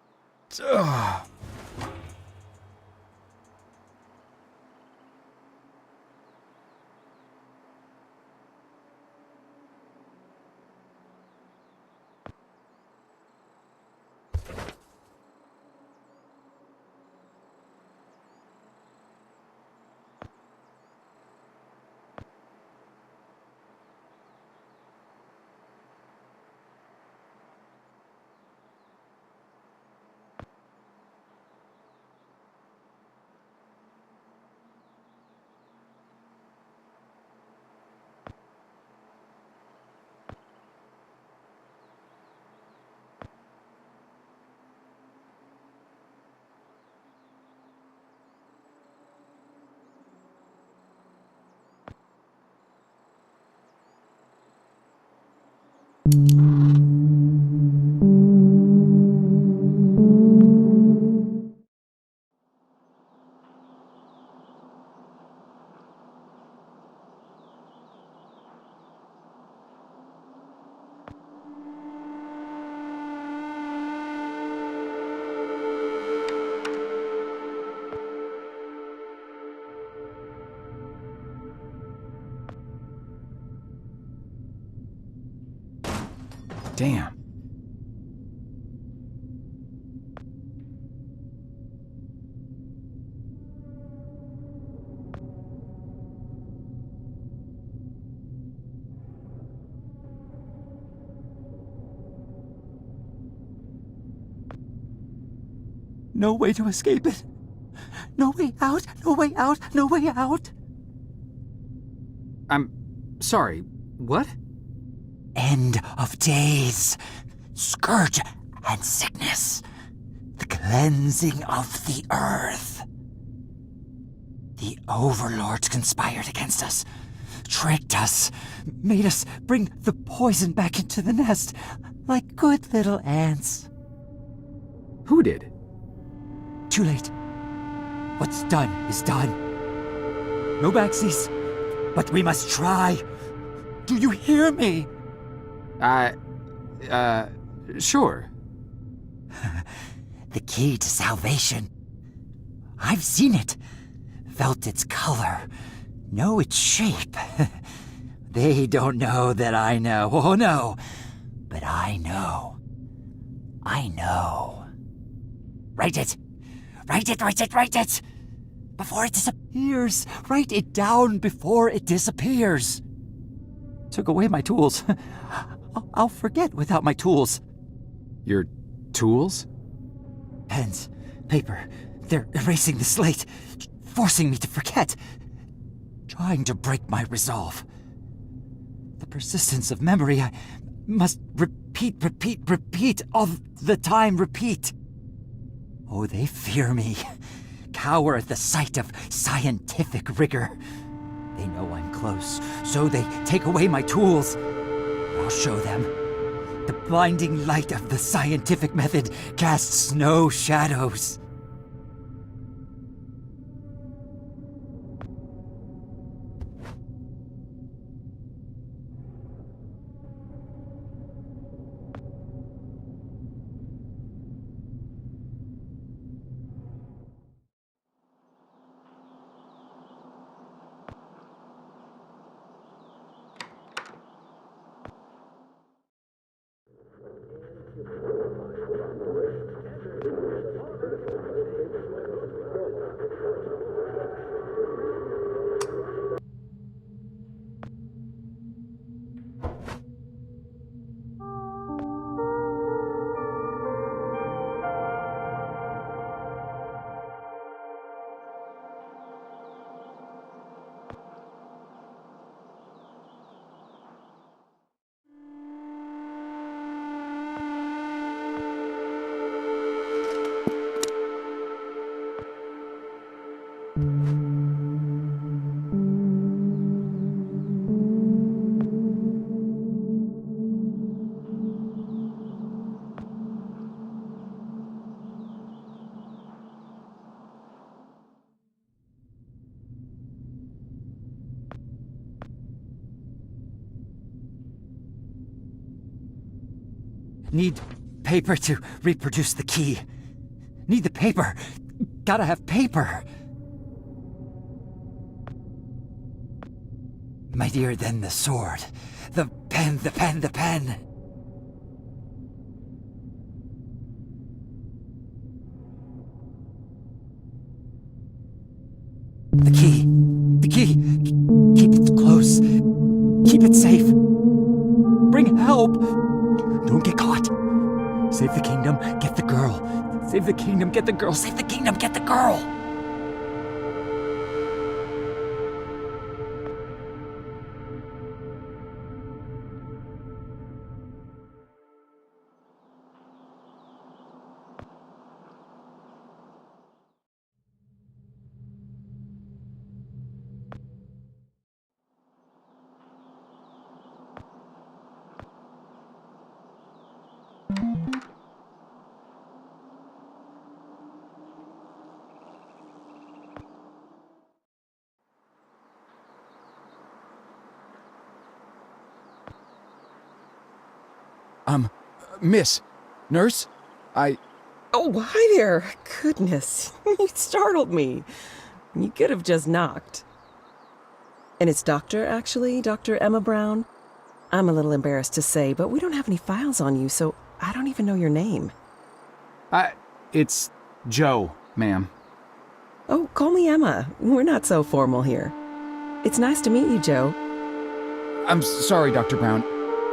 Damn. No way to escape it. No way out, no way out, no way out. I'm sorry, what? End of days, scourge and sickness, the cleansing of the earth. The overlords conspired against us, tricked us, made us bring the poison back into the nest, like good little ants. Who did? Too late. What's done is done. No backsies. But we must try. Do you hear me? Sure. The key to salvation. I've seen it. Felt its color. Know its shape. They don't know that I know. Oh no. But I know. I know. Write it. Write it, write it, write it! Before it disappears. Write it down before it disappears. Took away my tools. I'll forget without my tools. Your tools? Pens, paper, they're erasing the slate, forcing me to forget, trying to break my resolve. The persistence of memory, I must repeat, all the time repeat. Oh, they fear me, cower at the sight of scientific rigor. They know I'm close, so they take away my tools. I'll show them. The blinding light of the scientific method casts no shadows. Need paper to reproduce the key. Need the paper. Gotta have paper. Mightier than the sword. The pen, the pen, the pen. The key. The key. Keep it close. Keep it safe. Bring help. Don't get caught. Save the kingdom, get the girl. Save the kingdom, get the girl. Save the kingdom, get the girl. Miss, nurse, Oh, hi there. Goodness, you startled me. You could have just knocked. And it's Doctor, actually, Dr. Emma Brown. I'm a little embarrassed to say, but we don't have any files on you, so I don't even know your name. it's Joe, ma'am. Oh, call me Emma. We're not so formal here. It's nice to meet you, Joe. I'm sorry, Dr. Brown.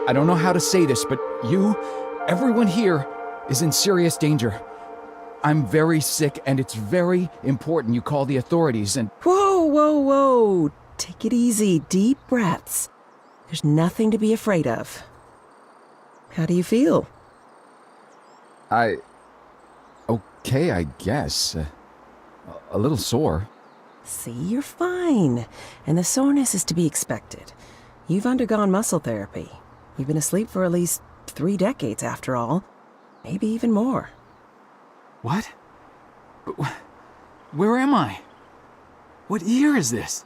I don't know how to say this, but everyone here is in serious danger. I'm very sick, and it's very important you call the authorities and... Whoa. Take it easy. Deep breaths. There's nothing to be afraid of. How do you feel? Okay, I guess. A little sore. See, you're fine. And the soreness is to be expected. You've undergone muscle therapy. You've been asleep for at least 3 decades, after all. Maybe even more. What? Where am I? What year is this?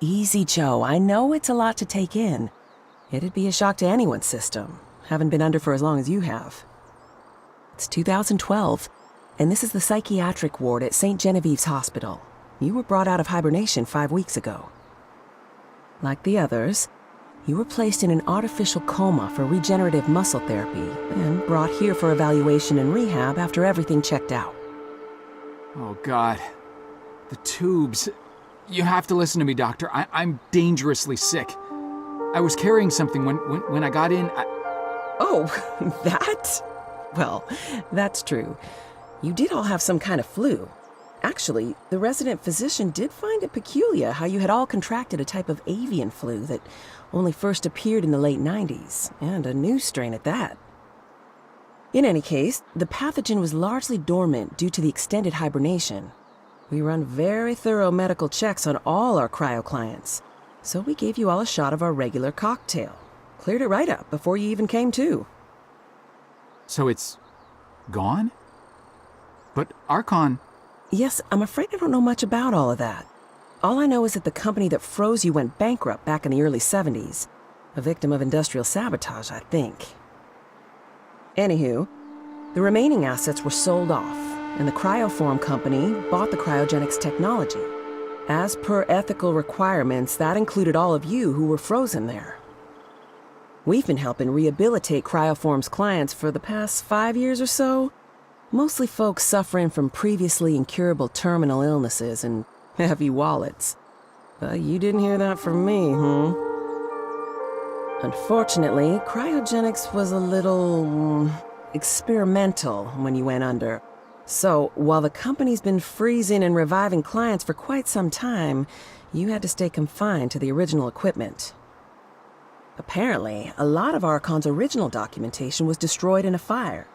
Easy, Joe. I know it's a lot to take in. It'd be a shock to anyone's system. Haven't been under for as long as you have. It's 2012, and this is the psychiatric ward at St. Genevieve's Hospital. You were brought out of hibernation 5 weeks ago. Like the others, you were placed in an artificial coma for regenerative muscle therapy and brought here for evaluation and rehab after everything checked out. Oh, God. The tubes. You have to listen to me, Doctor. I'm dangerously sick. I was carrying something when I got in. Oh, that? Well, that's true. You did all have some kind of flu. Actually, the resident physician did find it peculiar how you had all contracted a type of avian flu that only first appeared in the late 90s, and a new strain at that. In any case, the pathogen was largely dormant due to the extended hibernation. We run very thorough medical checks on all our cryo clients, so we gave you all a shot of our regular cocktail. Cleared it right up before you even came to. So it's gone? But Archon... Yes, I'm afraid I don't know much about all of that. All I know is that the company that froze you went bankrupt back in the early 70s. A victim of industrial sabotage, I think. Anywho, the remaining assets were sold off, and the Cryoform company bought the cryogenics technology. As per ethical requirements, that included all of you who were frozen there. We've been helping rehabilitate Cryoform's clients for the past 5 years or so. Mostly folks suffering from previously incurable terminal illnesses and heavy wallets. But you didn't hear that from me, Unfortunately, cryogenics was a little experimental when you went under. So, while the company's been freezing and reviving clients for quite some time, you had to stay confined to the original equipment. Apparently, a lot of Archon's original documentation was destroyed in a fire.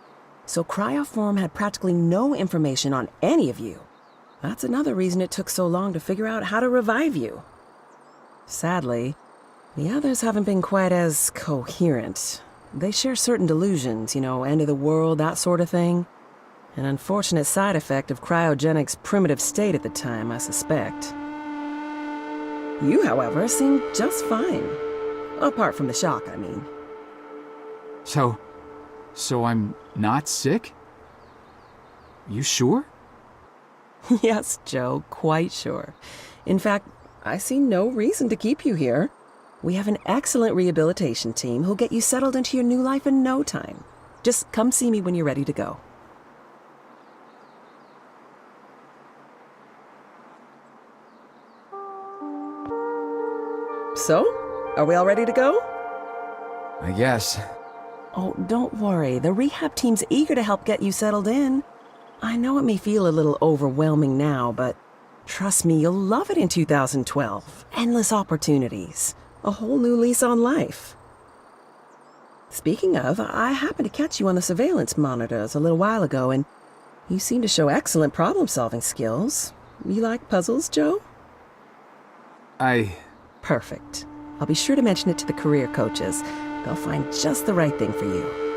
So Cryoform had practically no information on any of you. That's another reason it took so long to figure out how to revive you. Sadly, the others haven't been quite as coherent. They share certain delusions, end of the world, that sort of thing. An unfortunate side effect of cryogenics' primitive state at the time, I suspect. You, however, seemed just fine. Apart from the shock, I mean. So I'm not sick? You sure? Yes, Joe, quite sure. In fact, I see no reason to keep you here. We have an excellent rehabilitation team who'll get you settled into your new life in no time. Just come see me when you're ready to go. So, are we all ready to go? I guess. Oh, don't worry. The rehab team's eager to help get you settled in. I know it may feel a little overwhelming now, but trust me, you'll love it in 2012. Endless opportunities. A whole new lease on life. Speaking of, I happened to catch you on the surveillance monitors a little while ago, and you seem to show excellent problem-solving skills. You like puzzles, Joe? Perfect. I'll be sure to mention it to the career coaches. They'll find just the right thing for you.